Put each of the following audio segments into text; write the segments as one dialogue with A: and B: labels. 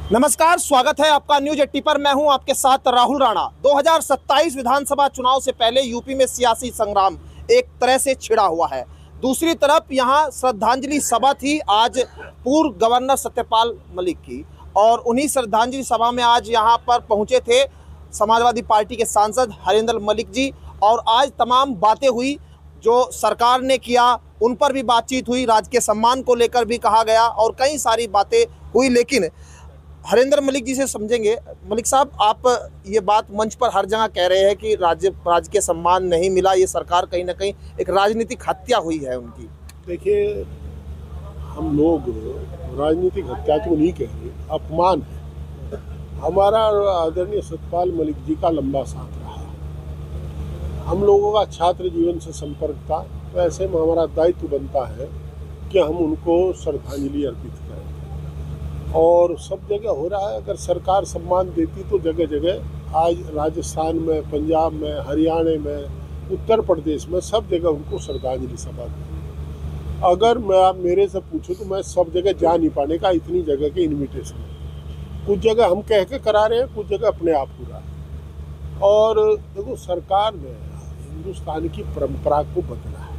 A: नमस्कार, स्वागत है आपका न्यूज 80 पर। मैं हूं आपके साथ राहुल राणा। 2027 विधानसभा चुनाव से पहले यूपी में सियासी संग्राम एक तरह से छिड़ा हुआ है। दूसरी तरफ यहां श्रद्धांजलि सभा थी आज पूर्व गवर्नर सत्यपाल मलिक की, और उन्हीं श्रद्धांजलि सभा में आज यहां पर पहुंचे थे समाजवादी पार्टी के सांसद हरेंद्र मलिक जी। और आज तमाम बातें हुई जो सरकार ने किया, उन पर भी बातचीत हुई, राज्य के सम्मान को लेकर भी कहा गया और कई सारी बातें हुई। लेकिन हरेंद्र मलिक जी से समझेंगे। मलिक साहब, आप ये बात मंच पर हर जगह कह रहे हैं कि राज्य के सम्मान नहीं मिला, ये सरकार कहीं ना कहीं एक राजनीतिक हत्या हुई है उनकी।
B: देखिए, हम लोग राजनीतिक हत्या तो नहीं कह रहे, अपमान है। हमारा आदरणीय सत्यपाल मलिक जी का लंबा साथ रहा, हम लोगों का छात्र जीवन से संपर्क था, तो ऐसे में हमारा दायित्व बनता है कि हम उनको श्रद्धांजलि अर्पित करें। और सब जगह हो रहा है। अगर सरकार सम्मान देती तो जगह जगह आज राजस्थान में, पंजाब में, हरियाणा में, उत्तर प्रदेश में सब जगह उनको श्रद्धांजलि सभा दी। अगर मैं आप मेरे से पूछूं तो मैं सब जगह जा नहीं पाने का, इतनी जगह के इन्विटेशन है। कुछ जगह हम कह के करा रहे हैं, कुछ जगह अपने आप हो रहा है। और देखो, सरकार ने हिंदुस्तान की परंपरा को बदला है,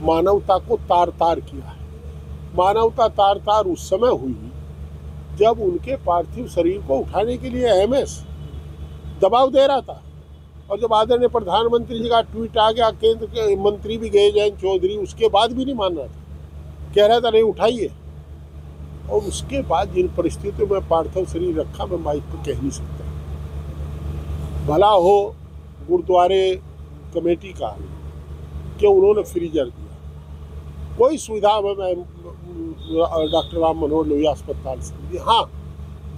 B: मानवता को तार तार किया है। मानवता तार तार उस समय हुई जब उनके पार्थिव शरीर को उठाने के लिए एमएस दबाव दे रहा था, और जब आदरणीय प्रधानमंत्री जी का ट्वीट आ गया, केंद्र के मंत्री भी गए जयंत चौधरी, उसके बाद भी नहीं मान रहा था, कह रहा था नहीं उठाइए। और उसके बाद जिन परिस्थितियों में पार्थिव शरीर रखा, मैं माइक पर कह नहीं सकता। भला हो गुरुद्वारे कमेटी का कि उन्होंने फ्रीजर दिया, कोई सुविधा मैं डॉक्टर राम मनोहर लोहिया अस्पताल से दी। हाँ,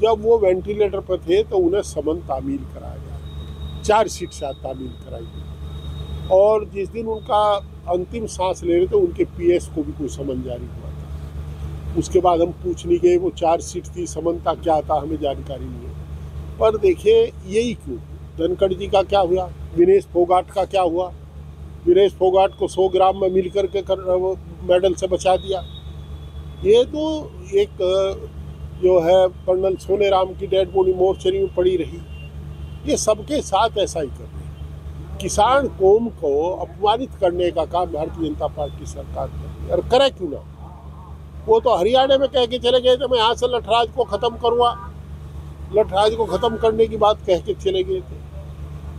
B: जब वो वेंटिलेटर पर थे तो उन्हें समन तामील कराया गया, 4 सीट शायद तामील कराई गई। और जिस दिन उनका अंतिम सांस ले रहे थे, उनके पीएस को भी कोई समन जारी हुआ था। उसके बाद हम पूछ नहीं गए वो 4 सीट थी, समन था क्या था, हमें जानकारी नहीं है। पर देखिए, यही क्यों, धनखड़ जी का क्या हुआ, विनेश फोगाट का क्या हुआ। विनेश फोगाट को 100 ग्राम में मिल करके मेडल से बचा दिया। ये तो एक जो है कर्नल सोनेराम की डेड बॉडी मोर्चरी में पड़ी रही। ये सबके साथ ऐसा ही कर रहे हैं। किसान कौम को अपमानित करने का काम भारतीय जनता पार्टी सरकार कर रही है, और करे क्यों ना। वो तो हरियाणा में कह के चले गए थे मैं यहाँ से लठराज को ख़त्म करूँगा, लठराज को ख़त्म करने की बात कह के चले गए थे।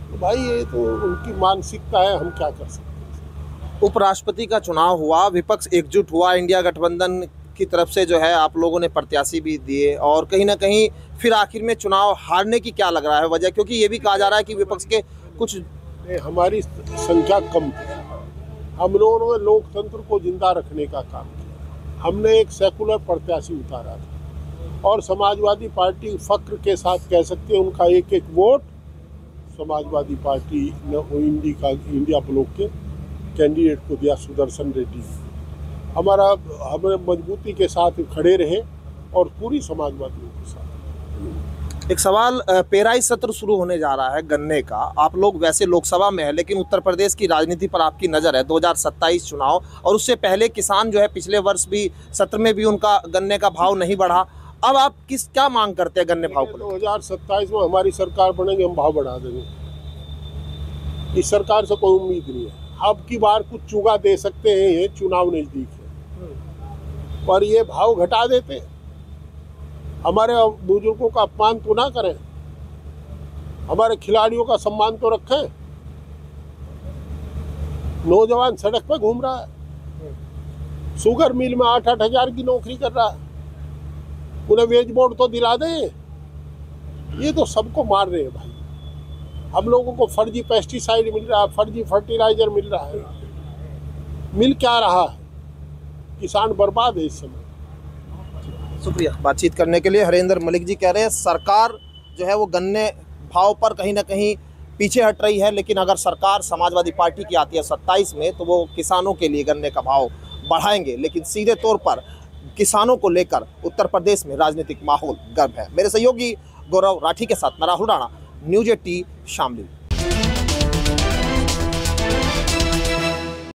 B: तो भाई, ये तो उनकी मानसिकता है, हम क्या कर सकते हैं।
A: उपराष्ट्रपति का चुनाव हुआ, विपक्ष एकजुट हुआ, इंडिया गठबंधन की तरफ से जो है आप लोगों ने प्रत्याशी भी दिए, और कहीं ना कहीं फिर आखिर में चुनाव हारने की क्या लग रहा है वजह? क्योंकि ये भी कहा जा रहा है कि विपक्ष के कुछ
B: हमारी संख्या कम थी, हम लोगों ने लोकतंत्र को जिंदा रखने का काम किया। हमने एक सेकुलर प्रत्याशी उतारा था, और समाजवादी पार्टी फक्र के साथ कह सकते हैं उनका एक एक वोट समाजवादी पार्टी ने इंडिया ब्लॉक के कैंडिडेट को दिया, सुदर्शन रेड्डी। हमें मजबूती के साथ खड़े रहे और पूरी समाजवादियों के साथ।
A: एक सवाल, पेराई सत्र शुरू होने जा रहा है गन्ने का। आप लोग वैसे लोकसभा में है, लेकिन उत्तर प्रदेश की राजनीति पर आपकी नज़र है। 2027 चुनाव और उससे पहले किसान जो है, पिछले वर्ष भी सत्र में भी उनका गन्ने का भाव नहीं बढ़ा। अब आप क्या मांग करते हैं गन्ने भाव को?
B: 2027 में हमारी सरकार बनेगी, हम भाव बढ़ा देंगे। इस सरकार से कोई उम्मीद नहीं है। अब की बार कुछ चुगा दे सकते हैं, ये चुनाव नजदीक है, पर ये भाव घटा देते। हमारे बुजुर्गों का अपमान तो ना करें, हमारे खिलाड़ियों का सम्मान तो रखें। नौजवान सड़क पर घूम रहा है, शुगर मिल में 8-8 हजार की नौकरी कर रहा है, उन्हें वेज बोर्ड तो दिला दें। ये तो सबको मार रहे हैं भाई। हम लोगों को फर्जी पेस्टिसाइड मिल रहा है, फर्जी फर्टिलाइजर मिल रहा है। मिल क्या रहा है? किसान बर्बाद है इस समय।
A: शुक्रिया बातचीत करने के लिए। हरेंद्र मलिक जी कह रहे हैं सरकार जो है वो गन्ने भाव पर कहीं ना कहीं पीछे हट रही है, लेकिन अगर सरकार समाजवादी पार्टी की आती है 27 में तो वो किसानों के लिए गन्ने का भाव बढ़ाएंगे। लेकिन सीधे तौर पर किसानों को लेकर उत्तर प्रदेश में राजनीतिक माहौल गर्म है। मेरे सहयोगी गौरव राठी के साथ मैं राहुल राणा, न्यूज 80 शामली।